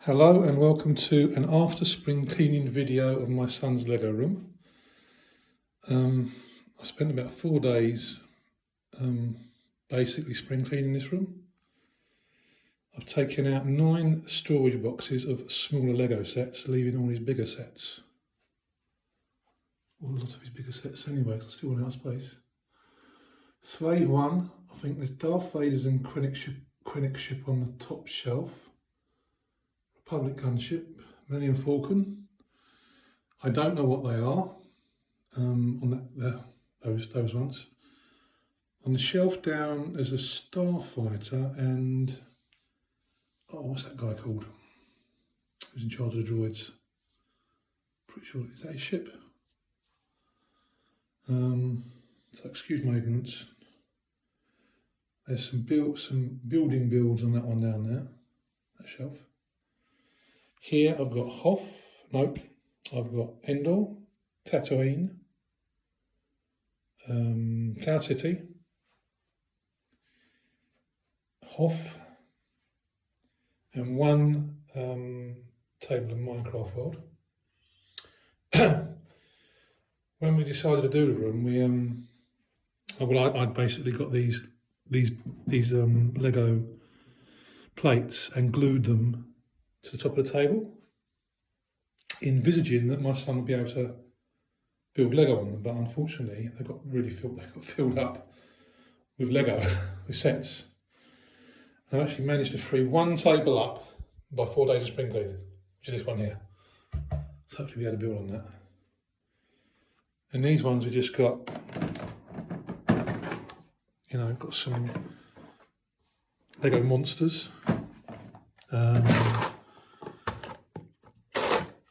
Hello and welcome to an after spring cleaning video of my son's Lego room. I spent about 4 days basically spring cleaning this room. I've taken out 9 storage boxes of smaller Lego sets, leaving all his bigger sets. Well, a lot of his bigger sets anyway, because I still want out of space. Slave 1, I think there's Darth Vader's and Krennic ship on the top shelf. Republic gunship, Millennium Falcon. I don't know what they are. Those ones. On the shelf down, there's a Starfighter and what's that guy called? Who's in charge of the droids? Pretty sure is that his ship. So excuse my ignorance. There's some building builds on that one down there. That shelf. Here I've got I've got Endor, Tatooine, Cloud City, Hoth, and one table of Minecraft World. When we decided to do the room, I'd basically got these Lego plates and glued them to the top of the table, envisaging that my son would be able to build Lego on them, but unfortunately they got filled up with Lego, with sets. And I actually managed to free one table up by 4 days of spring cleaning, which is this one here. So hopefully we had to build on that. And these ones we just got, got some Lego monsters.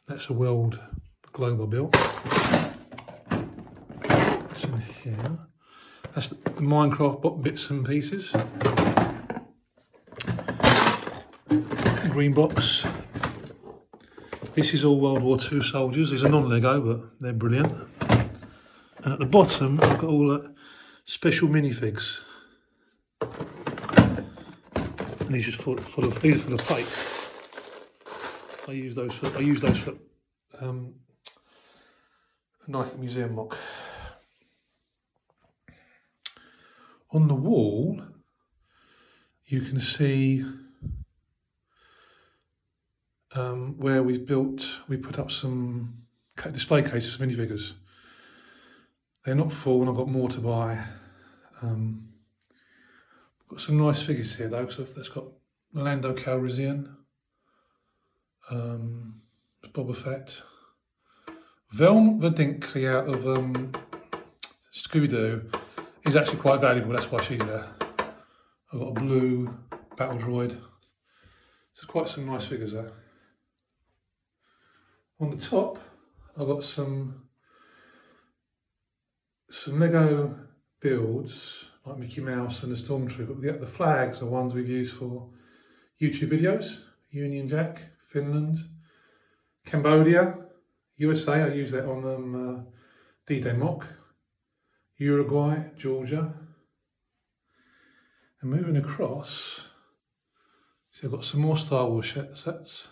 That's a World Global built. What's in here? That's the Minecraft bits and pieces. Green box. This is all World War II soldiers. These are non-Lego, but they're brilliant. And at the bottom, I've got all the special minifigs. And these are full of plates. I use those for a nice museum mock. On the wall, you can see where we put up some display cases for minifigures. They're not full, and I've got more to buy. Got some nice figures here though. So that's got Lando Calrissian, Boba Fett, Velma Dinkley out of Scooby-Doo is actually quite valuable. That's why she's there. I've got a blue battle droid. There's quite some nice figures there. On the top, I've got some Lego builds like Mickey Mouse and the Stormtrooper. The flags are ones we've used for YouTube videos. Union Jack, Finland, Cambodia, USA. I use that on D-Day mock. Uruguay, Georgia. And moving across, so I've got some more Star Wars sets.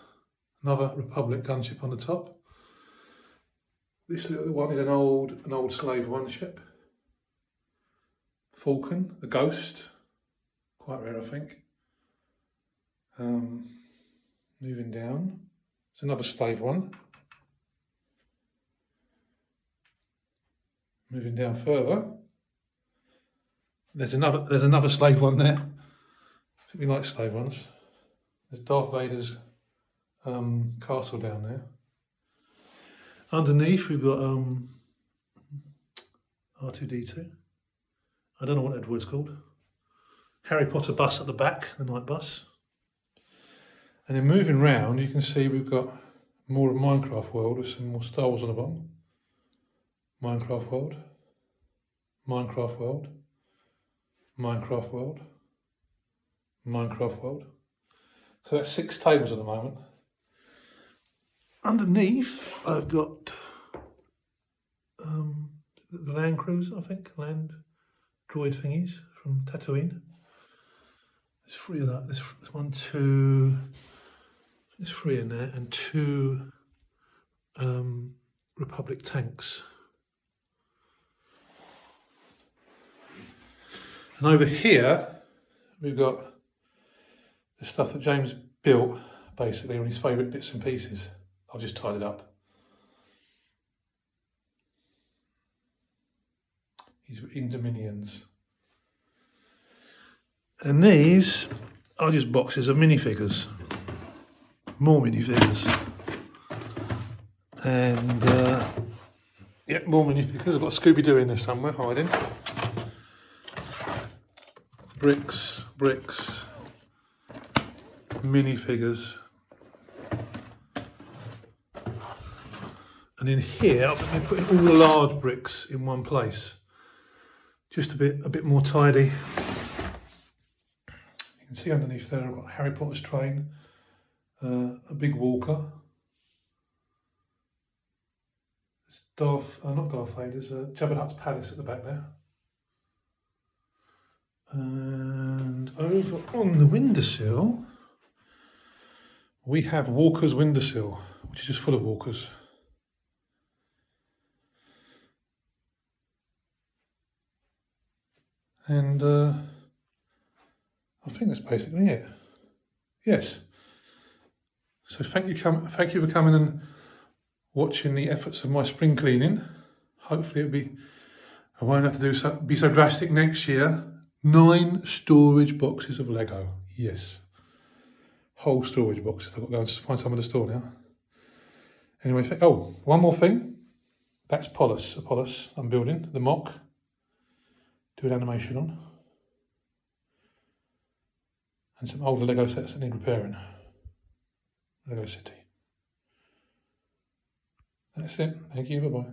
Another Republic gunship on the top. This little one is an old Slave 1 ship. Falcon, the Ghost, quite rare I think. Moving down, it's another Slave 1. Moving down further, there's another Slave 1 there. We like Slave 1s. There's Darth Vader's castle down there. Underneath we've got R2-D2. I don't know what that droid's called. Harry Potter bus at the back, the night bus. And then moving round, you can see we've got more of Minecraft World with some more Star Wars on the bottom. Minecraft World, Minecraft World, Minecraft World, Minecraft World. So that's 6 tables at the moment. Underneath, I've got the Land Cruiser, I think, Land droid thingies from Tatooine. There's 3 of that. There's 1, 2, There's 3 in there and 2 Republic tanks. And over here, we've got the stuff that James built, basically, on his favourite bits and pieces. I've just tied it up. His Indominions. And these are just boxes of minifigures. More minifigures. And, yeah, more minifigures. I've got Scooby-Doo in there somewhere, hiding. Bricks, minifigures. And in here, I've been putting all the large bricks in one place. Just a bit more tidy. You can see underneath there I've got Harry Potter's train, a big walker. There's not Darth Vader's, Jabba the Hutt's palace at the back there. And over on the windowsill, we have Walker's windowsill, which is just full of walkers. And I think that's basically it. Yes. So thank you for coming and watching the efforts of my spring cleaning. Hopefully I won't have to be so drastic next year. 9 storage boxes of Lego. Yes. Whole storage boxes. I've got to go and find some at the store now. Anyway, one more thing. That's Apollos I'm building, the mock. Do an animation on. And some older Lego sets that need repairing. Lego City. That's it. Thank you. Bye-bye.